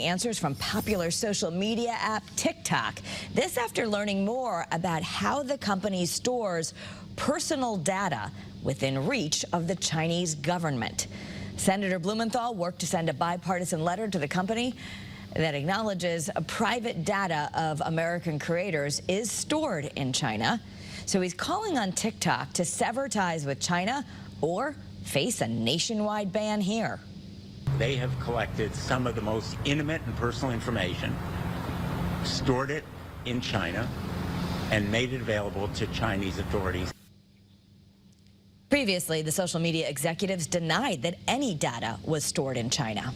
Answers from popular social media app TikTok. This after learning more about how the company stores personal data within reach of the Chinese government. Senator Blumenthal worked to send a bipartisan letter to the company that acknowledges private data of American creators is stored in China. So he's calling on TikTok to sever ties with China or face a nationwide ban here. They have collected some of the most intimate and personal information, stored it in China, and made it available to Chinese authorities. Previously, the social media executives denied that any data was stored in China.